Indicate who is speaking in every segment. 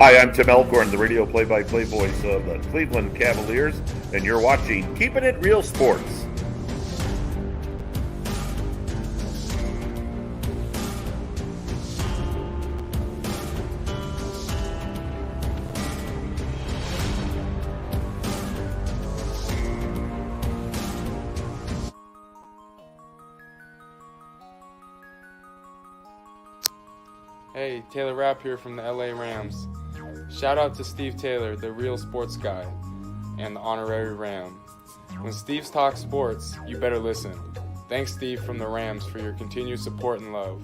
Speaker 1: Hi, I'm Tim Elkhorn, the radio play-by-play voice of the Cleveland Cavaliers, and you're watching Keeping It Real Sports.
Speaker 2: Hey, Taylor Rapp here from the LA Rams. Shout out to Steve Taylor, the real sports guy, and the honorary Ram. When Steve talks sports, you better listen. Thanks, Steve from the Rams, for your continued support and love.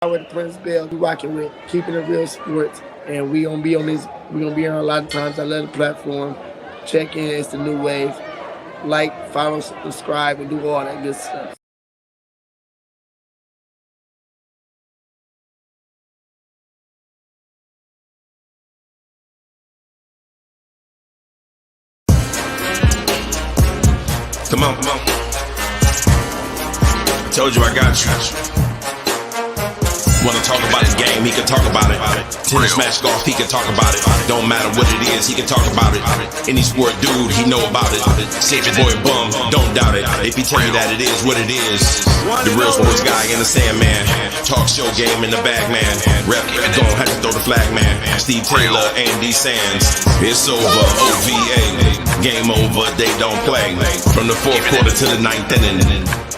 Speaker 3: With Prince Bell, we rocking with Keeping It Real Sports, and we gonna be on this. We gonna be on a lot of times. I love the platform. Check in, it's the new wave. Like, follow, subscribe, and do all that good stuff.
Speaker 4: Come on. Told you I got you. Wanna talk about his game, he can talk about it. Tennis, match, golf, he can talk about it. Don't matter what it is, he can talk about it. Any sport dude, he know about it. Save your boy bum, don't doubt it. If he tell you that it is what it is. The real sports guy in the Sandman. Talk show game in the bag, man. Rep, don't have to throw the flag, man. Steve Taylor, Andy Sands. It's over, OVA. Game over, they don't play. From the fourth quarter to the ninth inning.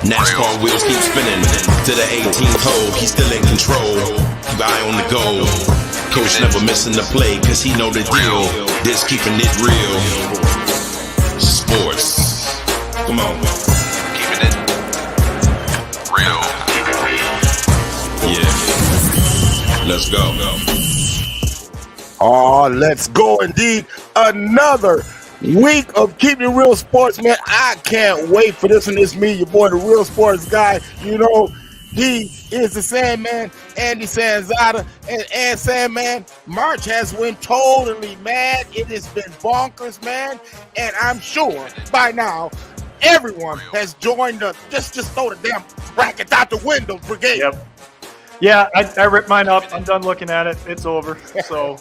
Speaker 4: NASCAR wheels keep spinning. To the 18th hole, he's still in control. Guy on the go. Coach never missing the play, cause he know the deal. This keeping it real. Sports. Come on. Keeping it real. Yeah. Let's go.
Speaker 5: Oh, let's go indeed. Another week of Keeping It Real Sports, man. I can't wait for this one. It's me, your boy, the real sports guy. You know, he is the Sandman, Andy Sanzada. And Sandman, March has went totally mad. It has been bonkers, man. And I'm sure by now, everyone has joined the just throw the damn brackets out the window brigade.
Speaker 6: Yep. Yeah, I ripped mine up. I'm done looking at it. It's over. So,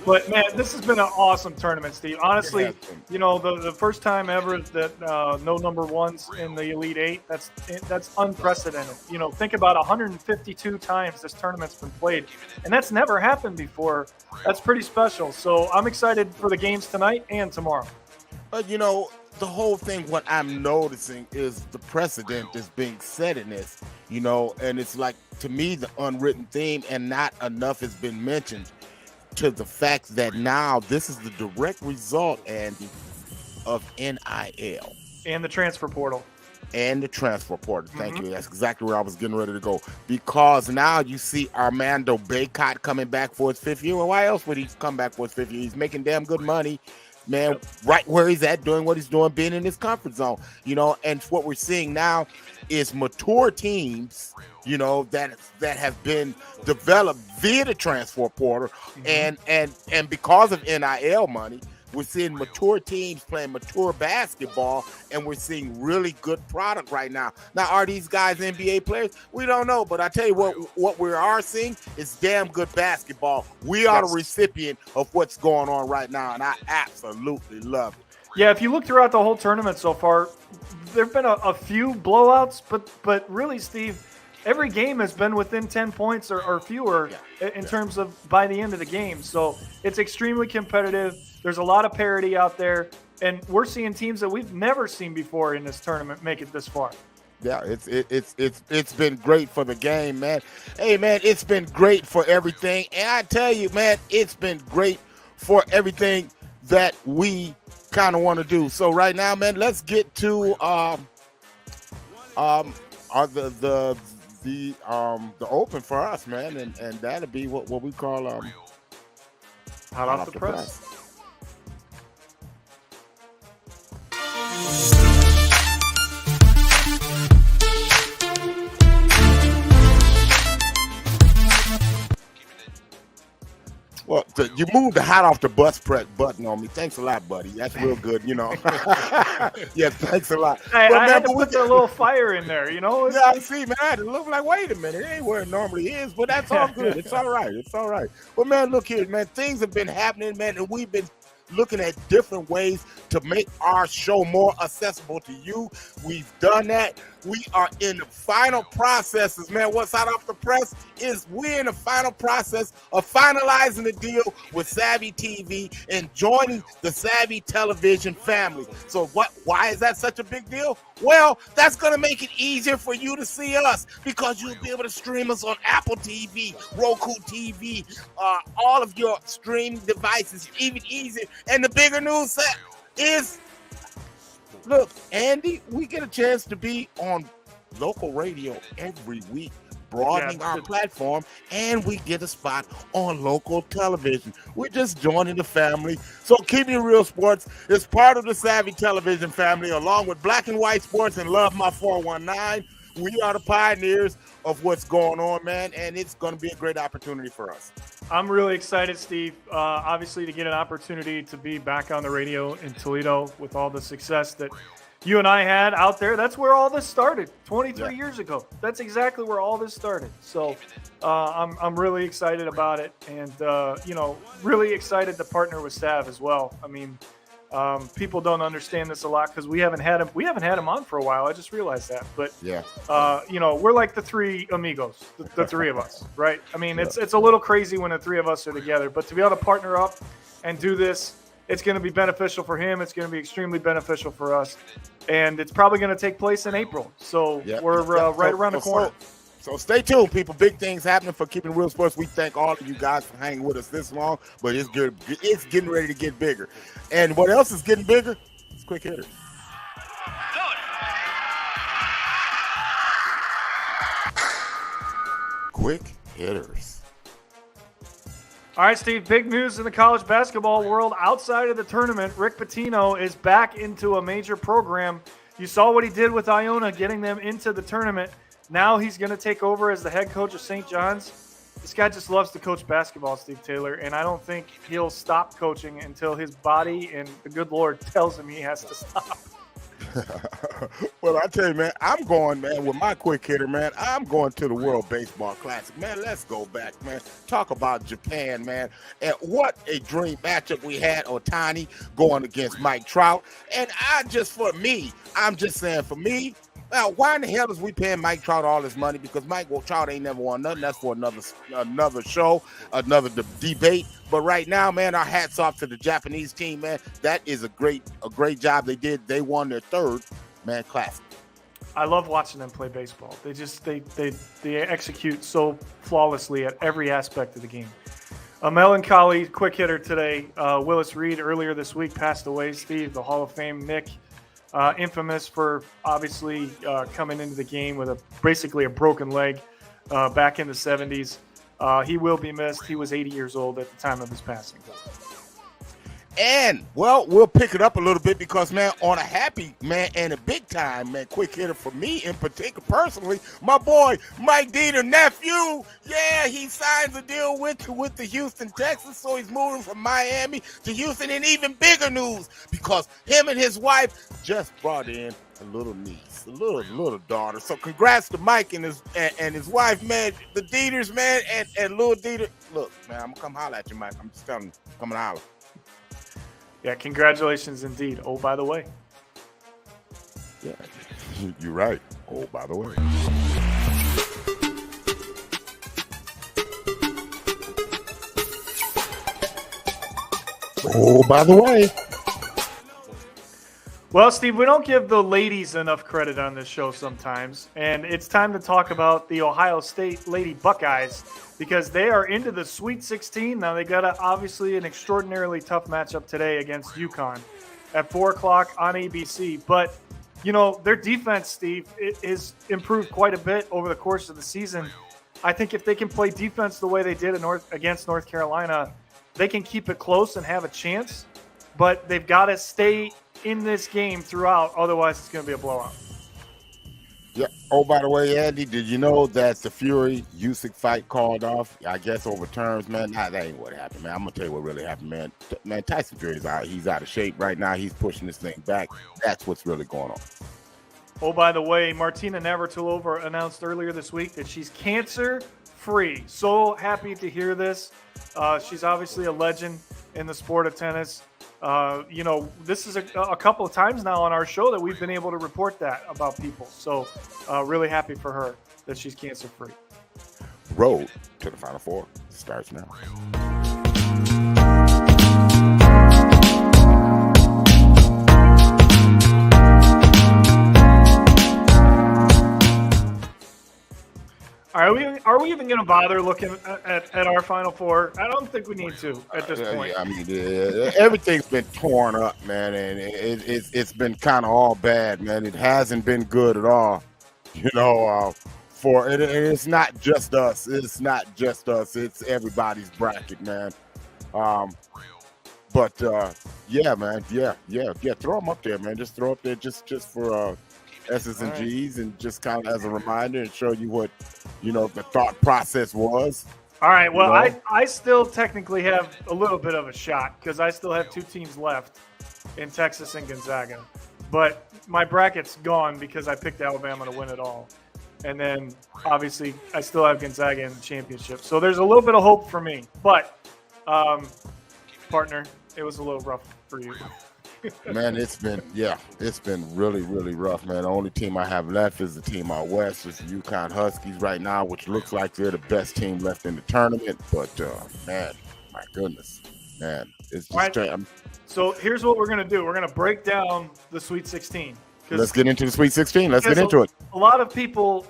Speaker 6: but man, this has been an awesome tournament, Steve. Honestly, the first time ever that no number ones in the Elite Eight, that's unprecedented. Think about 152 times this tournament's been played, and that's never happened before. That's pretty special. So I'm excited for the games tonight and tomorrow.
Speaker 5: The whole thing, what I'm noticing is the precedent is being set in this, and it's like, to me, the unwritten theme, and not enough has been mentioned to the fact that now this is the direct result, Andy, of NIL.
Speaker 6: And the transfer portal.
Speaker 5: Thank you. That's exactly where I was getting ready to go. Because now you see Armando Bacot coming back for his fifth year. Well, why else would he come back for his fifth year? He's making damn good money. Man, right where he's at, doing what he's doing, being in his comfort zone, and what we're seeing now is mature teams, that have been developed via the transfer portal, and because of NIL money, we're seeing mature teams playing mature basketball, and we're seeing really good product right now. Now, are these guys NBA players? We don't know, but I tell you what we are seeing is damn good basketball. We are the recipient of what's going on right now, and I absolutely love it.
Speaker 6: Yeah, if you look throughout the whole tournament so far, there have been a few blowouts, but really, Steve, every game has been within 10 points or fewer in terms of by the end of the game. So it's extremely competitive. There's a lot of parity out there, and we're seeing teams that we've never seen before in this tournament make it this far.
Speaker 5: Yeah, it's been great for the game, man. Hey, man, it's been great for everything, and I tell you, man, it's been great for everything that we kind of want to do. So right now, man, let's get to the open for us, man, and that'll be what we call
Speaker 6: hot off the press.
Speaker 5: Well, you moved the hot off the bus press button on me. Thanks a lot, buddy. That's real good, Yeah, thanks a lot.
Speaker 6: Hey, I had to put a little fire in there,
Speaker 5: Yeah, I see, man. I had to look like, wait a minute, it ain't where it normally is, but that's all good. It's all right. It's all right. But, man, look here, man. Things have been happening, man, and we've been looking at different ways to make our show more accessible to you. We've done that. We are in the final processes, man. What's hot off the press is we're in the final process of finalizing the deal with Savvy TV and joining the Savvy Television family. So why is that such a big deal? Well, that's going to make it easier for you to see us because you'll be able to stream us on Apple TV, Roku TV, all of your streaming devices, even easier. And the bigger news is, look, Andy, we get a chance to be on local radio every week, broadening our platform, and we get a spot on local television. We're just joining the family. So Keeping It Real Sports is part of the Savvy Television family, along with Black and White Sports and Love My 419. We are the pioneers of what's going on, man, and it's going to be a great opportunity for us.
Speaker 6: I'm really excited, Steve, obviously to get an opportunity to be back on the radio in Toledo with all the success that you and I had out there. That's where all this started 23 years ago. That's exactly where all this started. So I'm really excited about it, and, really excited to partner with Sav as well. I mean, people don't understand this a lot because we haven't had him on for a while. I just realized that, but we're like the three amigos, the three of us, right? I mean, it's a little crazy when the three of us are together, but to be able to partner up and do this, it's going to be beneficial for him. It's going to be extremely beneficial for us, and it's probably going to take place in April. So we're right around the corner.
Speaker 5: So stay tuned, people. Big things happening for Keeping It Real Sports. We thank all of you guys for hanging with us this long, but it's good. It's getting ready to get bigger. And what else is getting bigger? It's Quick Hitters. Quick Hitters.
Speaker 6: All right, Steve, big news in the college basketball world. Outside of the tournament, Rick Pitino is back into a major program. You saw what he did with Iona, getting them into the tournament. Now he's going to take over as the head coach of St. John's. This guy just loves to coach basketball, Steve Taylor, and I don't think he'll stop coaching until his body and the good Lord tells him he has to stop.
Speaker 5: Well, I tell you, man, I'm going, man, with my quick hitter, man. I'm going to the World Baseball Classic, man. Let's go back, man. Talk about Japan, man. And what a dream matchup we had. Ohtani going against Mike Trout. And I'm just saying, for me, now, why in the hell is we paying Mike Trout all this money? Because Mike Trout ain't never won nothing. That's for another show, another debate. But right now, man, our hats off to the Japanese team, man. That is a great job they did. They won their third, man, classic.
Speaker 6: I love watching them play baseball. They execute so flawlessly at every aspect of the game. A melancholy quick hitter today. Willis Reed earlier this week passed away. Steve, the Hall of Fame Nick. Infamous for obviously coming into the game with basically a broken leg back in the 70s. He will be missed. He was 80 years old at the time of his passing.
Speaker 5: And, well, we'll pick it up a little bit because, man, on a happy, man, and a big time, man, quick hitter for me in particular, personally, my boy, Mike Dieter, nephew, he signs a deal with the Houston Texans, so he's moving from Miami to Houston. And even bigger news because him and his wife just brought in a little niece, a little daughter. So congrats to Mike and his wife, man, the Dieters, man, and little Dieter. Look, man, I'm going to come holler at you, Mike. I'm just telling you, come and holler.
Speaker 6: Yeah, congratulations indeed. Oh, by the way.
Speaker 5: Yeah, you're right. Oh, by the way. Oh, by the way.
Speaker 6: Well, Steve, we don't give the ladies enough credit on this show sometimes, and it's time to talk about the Ohio State Lady Buckeyes because they are into the Sweet 16. Now, they got obviously an extraordinarily tough matchup today against UConn at 4 o'clock on ABC. But, their defense, Steve, it has improved quite a bit over the course of the season. I think if they can play defense the way they did against North Carolina, they can keep it close and have a chance. But they've got to stay in this game throughout, otherwise it's going to be a blowout.
Speaker 5: Yeah. Oh, by the way, Andy, did you know that the Fury Usyk fight called off? I guess over terms, man. Nah, that ain't what happened, man. I'm gonna tell you what really happened, man. Man, Tyson Fury's out. He's out of shape right now. He's pushing this thing back. That's what's really going on.
Speaker 6: Oh, by the way, Martina Navratilova announced earlier this week that she's cancer-free. So happy to hear this. She's obviously a legend in the sport of tennis. This is a couple of times now on our show that we've been able to report that about people. So really happy for her that she's cancer-free.
Speaker 5: Road to the Final Four starts now.
Speaker 6: Are we even going to bother looking at our Final Four? I don't think we need to at this point.
Speaker 5: Yeah, I mean, everything's been torn up, man, and it's been kind of all bad, man. It hasn't been good at all, and it's not just us. It's not just us. It's everybody's bracket, man. Yeah, man, yeah. Throw them up there, man. Just throw up there, just for S's and G's, and just kind of as a reminder and show you what the thought process was.
Speaker 6: All right. Well, I still technically have a little bit of a shot because I still have two teams left in Texas and Gonzaga, but my bracket's gone because I picked Alabama to win it all, and then obviously I still have Gonzaga in the championship. So there's a little bit of hope for me, but partner, it was a little rough for you.
Speaker 5: Man, it's been really, really rough, man. The only team I have left is the team out west, is the UConn Huskies right now, which looks like they're the best team left in the tournament. But man, my goodness, man, it's just
Speaker 6: right. So here's what we're gonna do: we're gonna break down the Sweet 16.
Speaker 5: Let's get into the Sweet 16. Let's get into it.
Speaker 6: A lot of people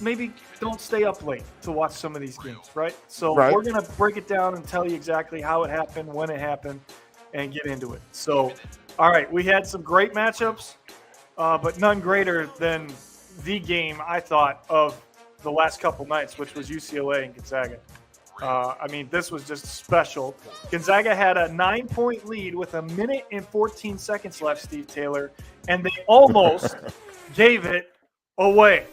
Speaker 6: maybe don't stay up late to watch some of these games, right? So we're gonna break it down and tell you exactly how it happened, when it happened, and get into it. So. All right, we had some great matchups, but none greater than the game, I thought, of the last couple nights, which was UCLA and Gonzaga. This was just special. Gonzaga had a 9-point lead with 1 minute and 14 seconds left, Steve Taylor, and they almost gave it away.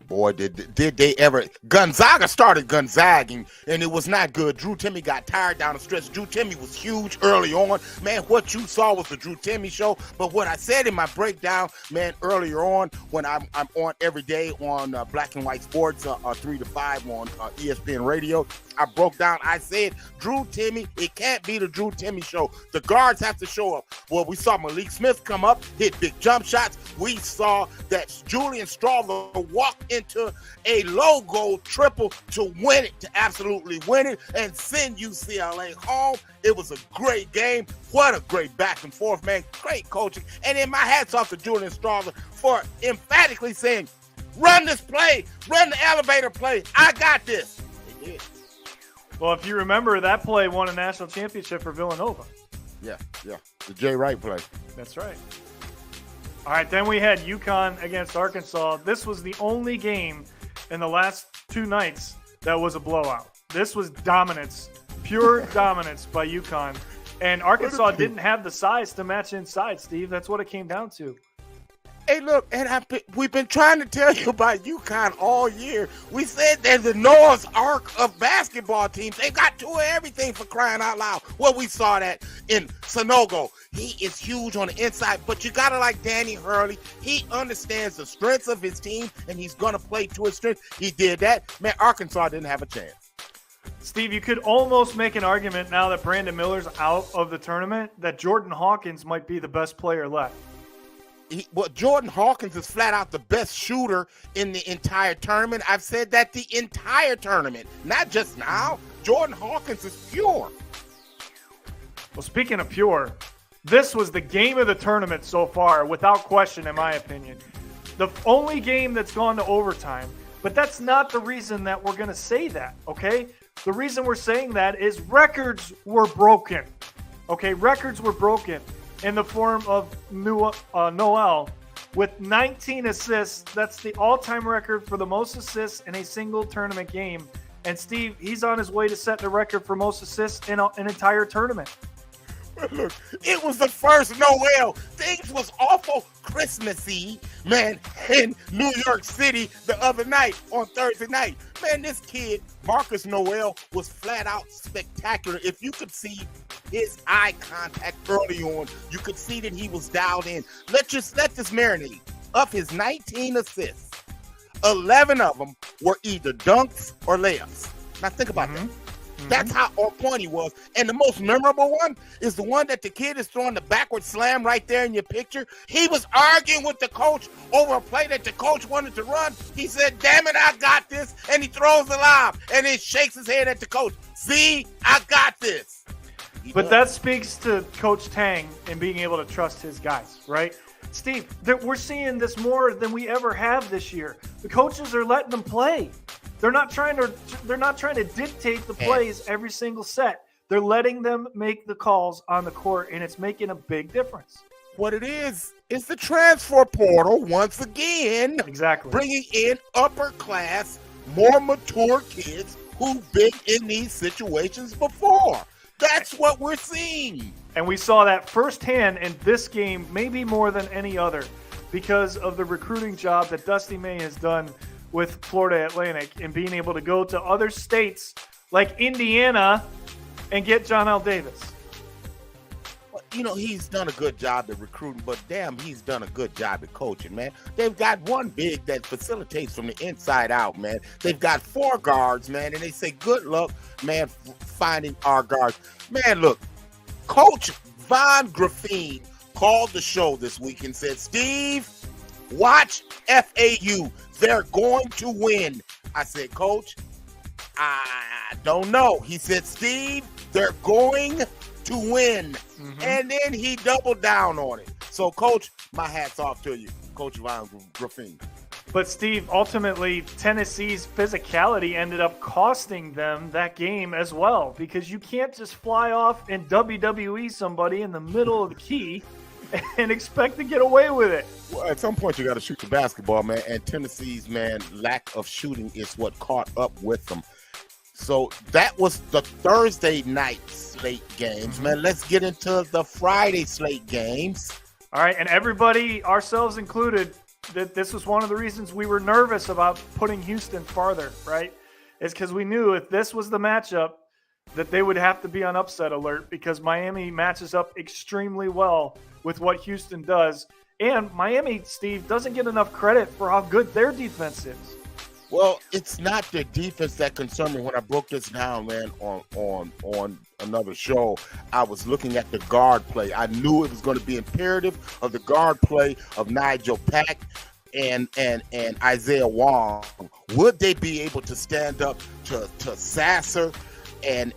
Speaker 5: Boy, did they ever. Gonzaga started Gonzagging, and it was not good. Drew Timme got tired down the stretch. Drew Timme was huge early on. Man, what you saw was the Drew Timme show. But what I said in my breakdown, man, earlier on, when I'm on every day on Black and White Sports, 3 to 5 on ESPN Radio, I broke down, I said, Drew Timme, it can't be the Drew Timme show. The guards have to show up. Well, we saw Malik Smith come up, hit big jump shots. We saw that Julian Strawther walk into a logo triple to win it, to absolutely win it, and send UCLA home. It was a great game. What a great back and forth, man. Great coaching. And then my hat's off to Julian Strawther for emphatically saying, run this play, run the elevator play. I got this. They did.
Speaker 6: Well, if you remember, that play won a national championship for Villanova.
Speaker 5: Yeah. The Jay Wright play.
Speaker 6: That's right. All right, then we had UConn against Arkansas. This was the only game in the last 2 nights that was a blowout. This was dominance, pure dominance by UConn. And Arkansas didn't have the size to match inside, Steve. That's what it came down to.
Speaker 5: Hey, look, and we've been trying to tell you about UConn all year. We said they're the Noah's Ark of basketball teams. They got to everything, for crying out loud. Well, we saw that in Sanogo. He is huge on the inside, but you got to like Danny Hurley. He understands the strengths of his team, and he's going to play to his strengths. He did that. Man, Arkansas didn't have a chance.
Speaker 6: Steve, you could almost make an argument now that Brandon Miller's out of the tournament that Jordan Hawkins might be the best player left.
Speaker 5: Jordan Hawkins is flat out the best shooter in the entire tournament. I've said that the entire tournament, not just now. Jordan Hawkins is pure.
Speaker 6: Well, speaking of pure, this was the game of the tournament so far, without question, in my opinion. The only game that's gone to overtime, but that's not the reason that we're going to say that, okay? The reason we're saying that is records were broken, okay? Records were broken in the form of Noel with 19 assists. That's the all-time record for the most assists in a single tournament game. And Steve, he's on his way to set the record for most assists in an entire tournament.
Speaker 5: Look, it was the first Noel. Things was awful Christmassy, man, in New York City the other night on Thursday night. Man, this kid, Marcus Noel, was flat out spectacular. If you could see his eye contact early on, you could see that he was dialed in. Let this marinate. Of his 19 assists, 11 of them were either dunks or layups. Now think about that. That's how on point he was. And the most memorable one is the one that the kid is throwing the backward slam right there in your picture. He was arguing with the coach over a play that the coach wanted to run. He said, damn it, I got this. And he throws the lob and then shakes his head at the coach. See, I got this.
Speaker 6: But that speaks to Coach Tang and being able to trust his guys, right? Steve, we're seeing this more than we ever have this year. The coaches are letting them play. They're not trying to dictate the plays every single set. They're letting them make the calls on the court, and it's making a big difference.
Speaker 5: What it is the transfer portal once again.
Speaker 6: Exactly.
Speaker 5: Bringing in upper class, more mature kids who've been in these situations before. That's what we're seeing.
Speaker 6: And we saw that firsthand in this game, maybe more than any other, because of the recruiting job that Dusty May has done with Florida Atlantic and being able to go to other states like Indiana and get John L. Davis.
Speaker 5: Well, you know, he's done a good job at recruiting, but damn, he's done a good job at coaching, man. They've got one big that facilitates from the inside out, man. They've got 4 guards, man, and they say good luck, man, finding our guards. Man, look, Coach Von Graffine called the show this week and said, Steve, watch FAU. They're going to win. I said, Coach, I don't know. He said, Steve, they're going to win. And then he doubled down on it. So, Coach, my hat's off to you, Coach Von Graffine.
Speaker 6: But, Steve, ultimately, Tennessee's physicality ended up costing them that game as well, because you can't just fly off and WWE somebody in the middle of the key and expect to get away with it.
Speaker 5: Well, at some point, you got to shoot the basketball, man, and Tennessee's, man, lack of shooting is what caught up with them. So that was the Thursday night slate games, man. Let's get into the Friday slate games.
Speaker 6: All right, and everybody, ourselves included, that this was one of the reasons we were nervous about putting Houston farther, right? Is because we knew if this was the matchup that they would have to be on upset alert because Miami matches up extremely well with what Houston does. And Miami, Steve, doesn't get enough credit for how good their defense is.
Speaker 5: Well, it's not the defense that concerned me. When I broke this down, man, on another show, I was looking at the guard play. I knew it was going to be imperative of the guard play of Nigel Pack and Isaiah Wong. Would they be able to stand up to Sasser and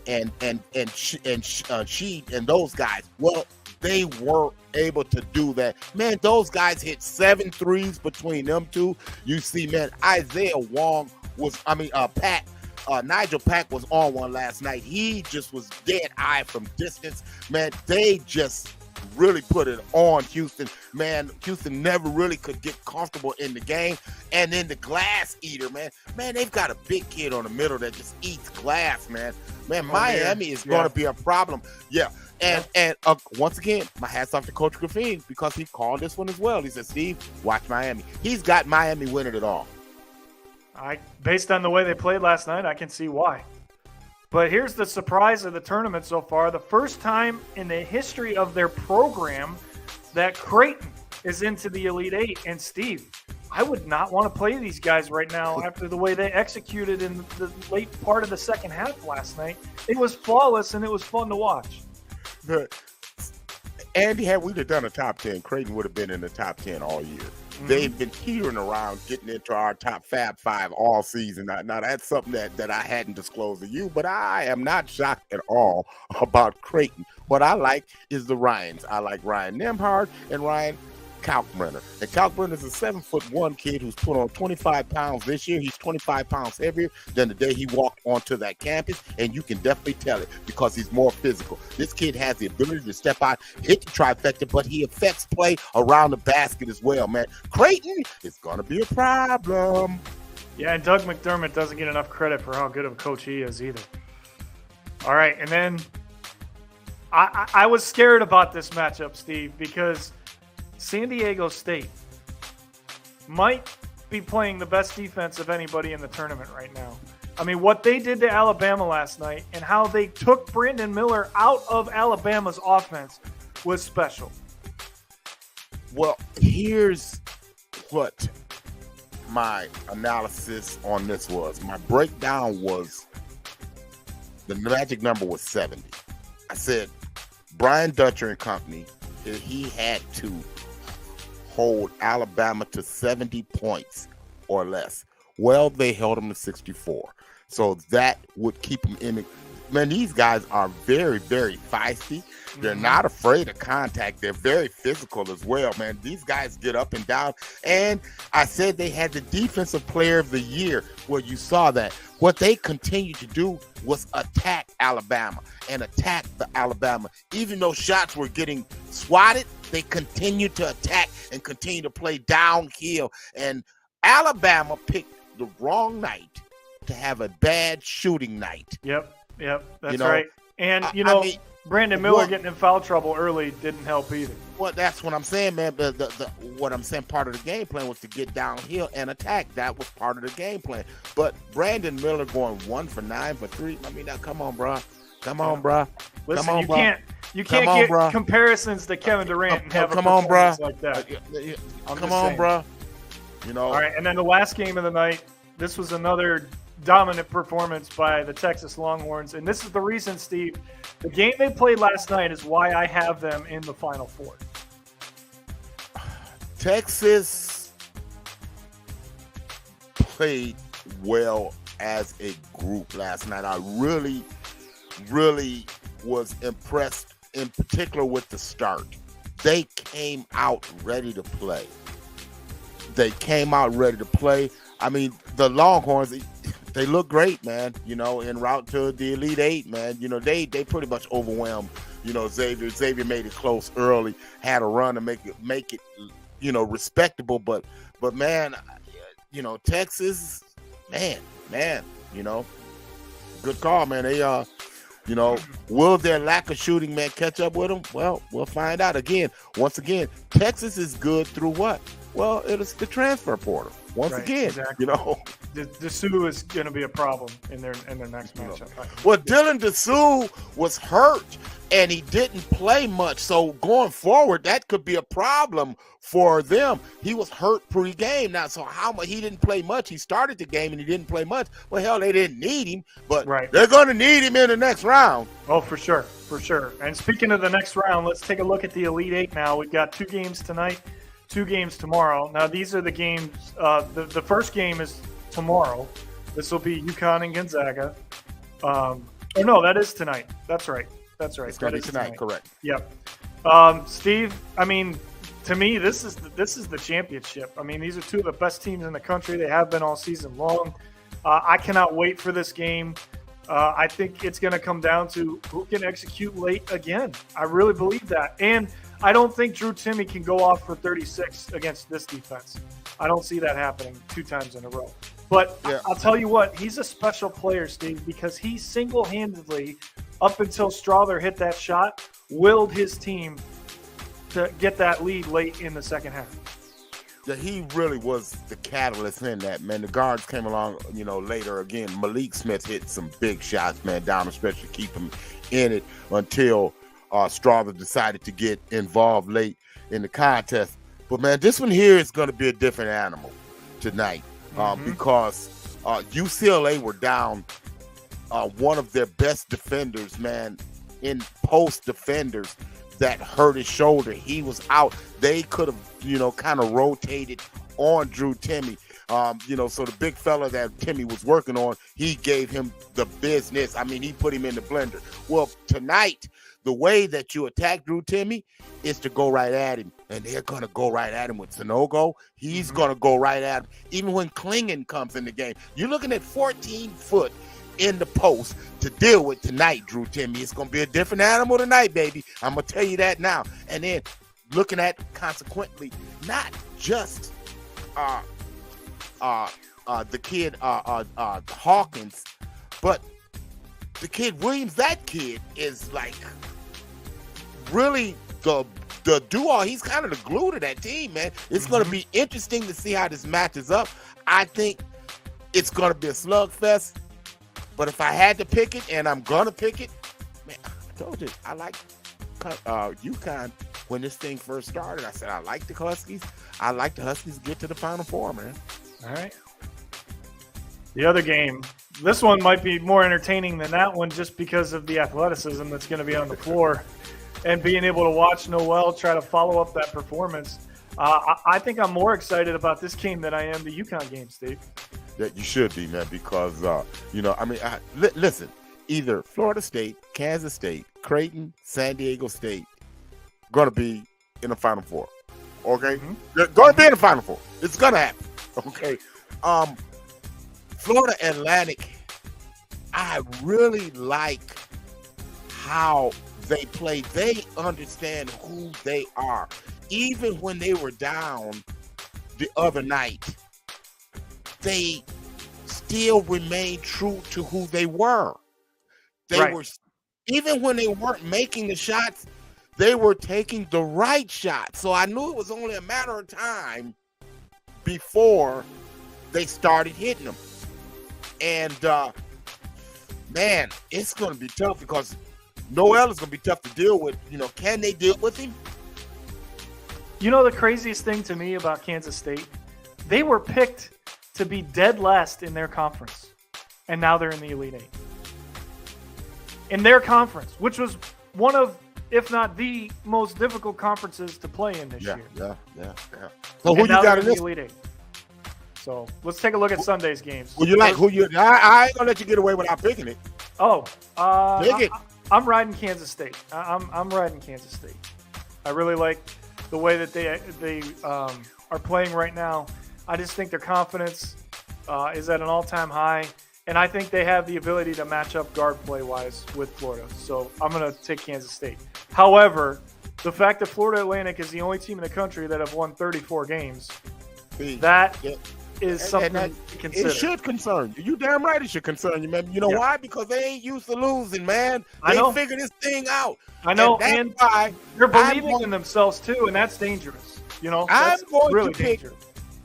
Speaker 5: Sheed and those guys? Well, they were able to do that. Man, those guys hit 7 threes between them two. You see, man, Nigel Pack was on one last night. He just was dead eye from distance. Man, they just really put it on Houston. Man, Houston never really could get comfortable in the game. And then the glass eater, man. Man, they've got a big kid on the middle that just eats glass, man. Man, Miami is going to be a problem. Yeah. And once again, my hat's off to Coach Graffine because he called this one as well. He said, Steve, watch Miami. He's got Miami winning it all.
Speaker 6: Based on the way they played last night, I can see why. But here's the surprise of the tournament so far. The first time in the history of their program that Creighton is into the Elite Eight. And Steve, I would not want to play these guys right now after the way they executed in the late part of the second half last night. It was flawless and it was fun to watch.
Speaker 5: Andy, had we done a top 10, Creighton would have been in the top 10 all year. They've been teetering around getting into our top Fab 5 all season. Now that's something that I hadn't disclosed to you, but I am not shocked at all about Creighton. What I like is the Ryans. I like Ryan Nembhard and Ryan Kalkbrenner. And Kalkbrenner is a 7'1" kid who's put on 25 pounds this year. He's 25 pounds heavier than the day he walked onto that campus, and you can definitely tell it because he's more physical. This kid has the ability to step out, hit the trifecta, but he affects play around the basket as well, man. Creighton is going to be a problem.
Speaker 6: Yeah, and Doug McDermott doesn't get enough credit for how good of a coach he is either. All right, and then I was scared about this matchup, Steve, because San Diego State might be playing the best defense of anybody in the tournament right now. I mean, what they did to Alabama last night and how they took Brandon Miller out of Alabama's offense was special.
Speaker 5: Well, here's what my analysis on this was. My breakdown was the magic number was 70. I said Brian Dutcher and company, he had to hold Alabama to 70 points or less. Well, they held them to 64. So that would keep them in it. Man, these guys are very, very feisty. They're not afraid of contact. They're very physical as well, man. These guys get up and down. And I said they had the defensive player of the year. Well, you saw that. What they continued to do was attack Alabama and attack the Alabama. Even though shots were getting swatted, they continued to attack and continue to play downhill. And Alabama picked the wrong night to have a bad shooting night.
Speaker 6: Yep, that's
Speaker 5: You know,
Speaker 6: right. And,
Speaker 5: I mean,
Speaker 6: Brandon Miller
Speaker 5: what-
Speaker 6: getting in foul trouble early didn't help either.
Speaker 5: Well, that's what I'm saying, man. What I'm saying, part of the game plan was to get downhill and attack. That was part of the game plan. But Brandon Miller going 1 for 9 for 3. I mean, now, come on, bro. Come on, bro.
Speaker 6: Listen,
Speaker 5: Come on,
Speaker 6: you
Speaker 5: bro.
Speaker 6: can't
Speaker 5: Come on,
Speaker 6: get
Speaker 5: bruh.
Speaker 6: comparisons to Kevin Durant and have
Speaker 5: Come
Speaker 6: a
Speaker 5: on, bro.
Speaker 6: performance like that. I'm
Speaker 5: Come
Speaker 6: just
Speaker 5: on,
Speaker 6: saying.
Speaker 5: bro. You know.
Speaker 6: All right, and then the last game of the night, this was another dominant performance by the Texas Longhorns. And this is the reason, Steve, the game they played last night is why I have them in the Final Four.
Speaker 5: Texas played well as a group last night. I really, really was impressed, in particular with the start. They came out ready to play. I mean, the Longhorns, they look great, man, en route to the Elite Eight, man. They pretty much overwhelmed, Xavier. Xavier made it close early, had a run to make it, respectable. But man, Texas, man, good call, man. They, will their lack of shooting, man, catch up with them? Well, we'll find out. Once again, Texas is good through what? Well, it's the transfer portal. Once again,
Speaker 6: exactly. Dessou is going to be a problem in their next matchup.
Speaker 5: Well, Dylan Dessou was hurt and he didn't play much. So going forward, that could be a problem for them. He was hurt pre-game. Now, so how much he didn't play much? He started the game and he didn't play much. Well, hell, they didn't need him, but they're going to need him in the next round.
Speaker 6: Oh, for sure. And speaking of the next round, let's take a look at the Elite Eight now. We've got 2 games tonight, 2 games tomorrow. Now, these are the games. The first game is tomorrow. This will be UConn and Gonzaga. No, that is tonight. That's right.
Speaker 5: It's going to be tonight, correct.
Speaker 6: Yep. Steve, I mean, to me, this is the championship. I mean, these are 2 of the best teams in the country. They have been all season long. I cannot wait for this game. I think it's going to come down to who can execute late again. I really believe that. And I don't think Drew Timme can go off for 36 against this defense. I don't see that happening 2 times in a row. But I'll tell you what, he's a special player, Steve, because he single-handedly, up until Strawther hit that shot, willed his team to get that lead late in the second half.
Speaker 5: Yeah, he really was the catalyst in that, man. The guards came along, later again. Malik Smith hit some big shots, man, down the stretch to keep him in it until Strawther decided to get involved late in the contest. But, man, this one here is going to be a different animal tonight because UCLA were down one of their best defenders, man, in post defenders that hurt his shoulder. He was out. They could have, kind of rotated on Drew Timme. So the big fella that Timme was working on, he gave him the business. I mean, he put him in the blender. Well, tonight, the way that you attack Drew Timme is to go right at him. And they're going to go right at him with Sanogo. He's going to go right at him. Even when Klingon comes in the game, you're looking at 14 foot in the post to deal with tonight, Drew Timme. It's going to be a different animal tonight, baby. I'm going to tell you that now. And then looking at, consequently, not just the kid Hawkins, but the kid Williams. That kid is like really the duo. He's kind of the glue to that team, man. It's going to be interesting to see how this matches up. I think it's going to be a slugfest. But if I had to pick it, and I'm going to pick it, man, I told you, I like UConn when this thing first started. I said, I like the Huskies. I like the Huskies get to the Final Four, man.
Speaker 6: All right. The other game, this one might be more entertaining than that one just because of the athleticism that's going to be on the floor and being able to watch Noel try to follow up that performance. I think I'm more excited about this game than I am the UConn game, Steve.
Speaker 5: Yeah, you should be, man, because, listen, either Florida State, Kansas State, Creighton, San Diego State going to be in the Final Four, okay? They're going to be in the Final Four. It's going to happen, okay? Florida Atlantic, I really like how they play. They understand who they are. Even when they were down the other night, they still remained true to who they were. They were, even when they weren't making the shots, they were taking the right shot. So I knew it was only a matter of time before they started hitting them. And man, it's going to be tough because Noel is going to be tough to deal with. Can they deal with him?
Speaker 6: You know the craziest thing to me about Kansas State? They were picked to be dead last in their conference, and now they're in the Elite Eight. In their conference, which was one of, if not the most difficult conferences to play in this year.
Speaker 5: Yeah. So who you got in this?
Speaker 6: Elite Eight. So let's take a look at Sunday's games.
Speaker 5: Well, I ain't gonna let you get away without picking it.
Speaker 6: Pick it. I'm riding Kansas State. I'm riding Kansas State. I really like the way that they are playing right now. I just think their confidence is at an all-time high, and I think they have the ability to match up guard play-wise with Florida. So I'm going to take Kansas State. However, the fact that Florida Atlantic is the only team in the country that have won 34 games, that is something to consider. It
Speaker 5: should concern you. You damn right it should concern you, man. You know why? Because they ain't used to losing, man. They figure this thing out.
Speaker 6: I know, and why they're believing in themselves too, and that's dangerous.
Speaker 5: I'm going
Speaker 6: really
Speaker 5: to pick
Speaker 6: dangerous.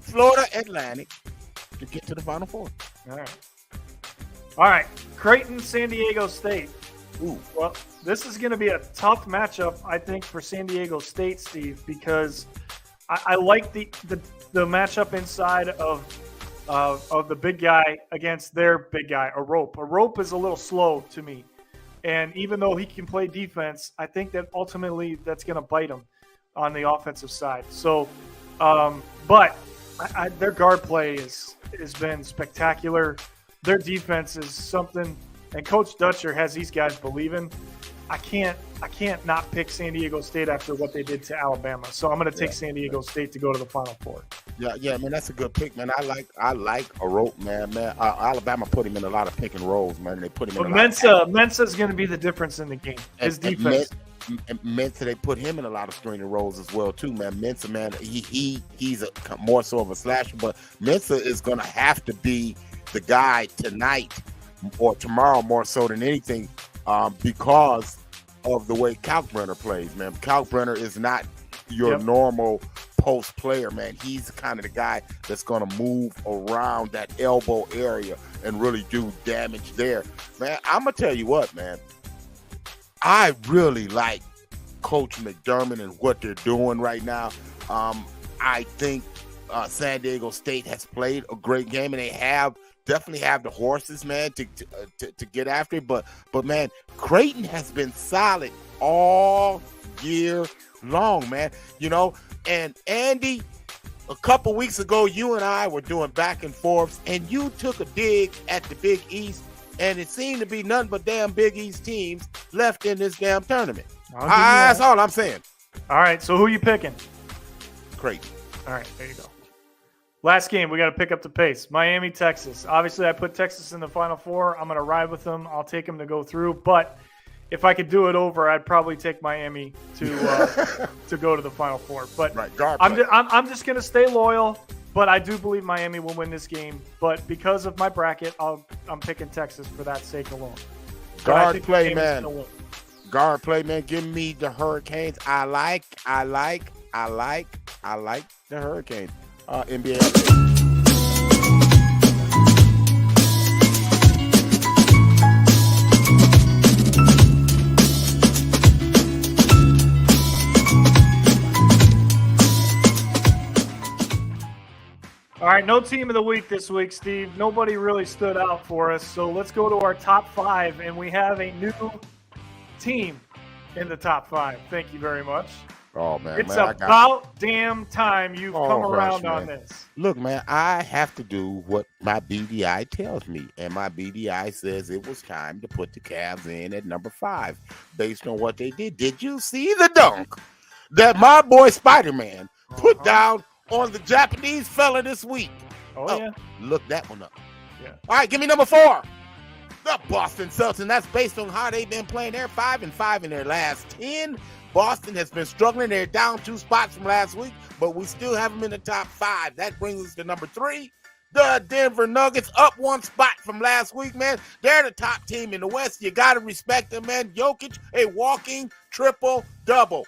Speaker 5: Florida Atlantic to get to the Final Four.
Speaker 6: All right. Creighton, San Diego State.
Speaker 5: Ooh.
Speaker 6: Well, this is going to be a tough matchup, I think, for San Diego State, Steve, because I like the matchup inside of the big guy against their big guy, Arop. Arop is a little slow to me. And even though he can play defense, I think that ultimately that's going to bite him on the offensive side. So, but their guard play has been spectacular. Their defense is something, and Coach Dutcher has these guys believing. I can't not pick San Diego State after what they did to Alabama. So I'm going to take San Diego State to go to the Final Four.
Speaker 5: Yeah, man, that's a good pick, man. I like Arop, man. Alabama put him in a lot of pick and rolls, man. They put him in.
Speaker 6: Mensa is going to be the difference in the game. His defense.
Speaker 5: Mensa, they put him in a lot of screening roles as well too, man. Mensa, man, he's more so of a slasher, but Mensa is going to have to be the guy tonight or tomorrow more so than anything, because of the way Kalkbrenner plays, man. Kalkbrenner is not your normal post player, man. He's kind of the guy that's going to move around that elbow area and really do damage there. Man, I'm going to tell you what, man. I really like Coach McDermott and what they're doing right now. I think San Diego State has played a great game, and they definitely have the horses, man, to get after it. But man, Creighton has been solid all year long, man. And Andy, a couple weeks ago, you and I were doing back and forths, and you took a dig at the Big East, and it seemed to be nothing but damn Big East teams left in this damn tournament. That's all I'm saying.
Speaker 6: All right, so who you picking?
Speaker 5: Creighton.
Speaker 6: All right, there you go. Last game, we got to pick up the pace. Miami, Texas. Obviously, I put Texas in the Final Four. I'm going to ride with them. I'll take them to go through. But if I could do it over, I'd probably take Miami to go to the Final Four. But I'm just going to stay loyal. But I do believe Miami will win this game. But because of my bracket, I'm picking Texas for that sake alone.
Speaker 5: Guard play, man. Guard play, man. Give me the Hurricanes. I like the Hurricanes. NBA update.
Speaker 6: All right, no team of the week this week, Steve. Nobody really stood out for us. So let's go to our top 5, and we have a new team in the top 5. Thank you very much.
Speaker 5: Oh, man.
Speaker 6: It's
Speaker 5: man,
Speaker 6: about damn time you've come around on this.
Speaker 5: Look, man, I have to do what my BDI tells me, and my BDI says it was time to put the Cavs in at number 5 based on what they did. Did you see the dunk that my boy Spider-Man put down on the Japanese fella this week?
Speaker 6: Oh, yeah.
Speaker 5: Look that one up.
Speaker 6: Yeah.
Speaker 5: All right, give me number 4. The Boston Celtics. That's based on how they've been playing. They're 5-5 in their last 10. Boston has been struggling. They're down 2 spots from last week, but we still have them in the top 5. That brings us to number 3. The Denver Nuggets, up 1 spot from last week, man. They're the top team in the West. You got to respect them, man. Jokic, a walking triple-double.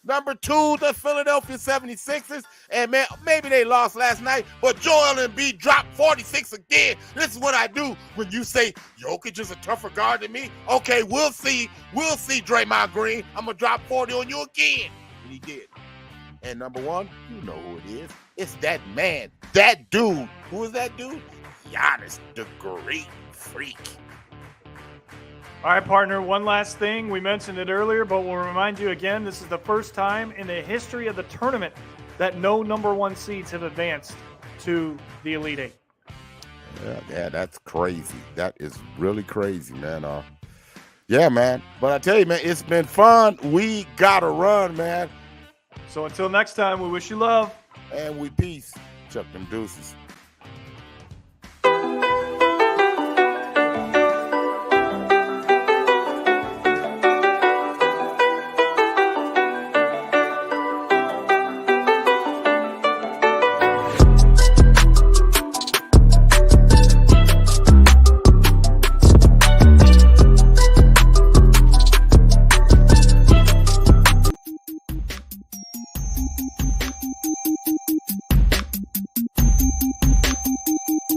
Speaker 5: Number 2, the Philadelphia 76ers. And, man, maybe they lost last night, but Joel Embiid dropped 46 again. This is what I do when you say Jokic is a tougher guard than me. Okay, we'll see. We'll see, Draymond Green. I'm going to drop 40 on you again. And he did. And number 1, you know who it is. It's that man, that dude. Who is that dude? Giannis, the Great Freak.
Speaker 6: All right, partner, one last thing. We mentioned it earlier, but we'll remind you again, this is the first time in the history of the tournament that no number 1 seeds have advanced to the Elite 8.
Speaker 5: Yeah, that's crazy. That is really crazy, man. Yeah, man. But I tell you, man, it's been fun. We got to run, man.
Speaker 6: So until next time, we wish you love.
Speaker 5: And we peace. Chuck them deuces.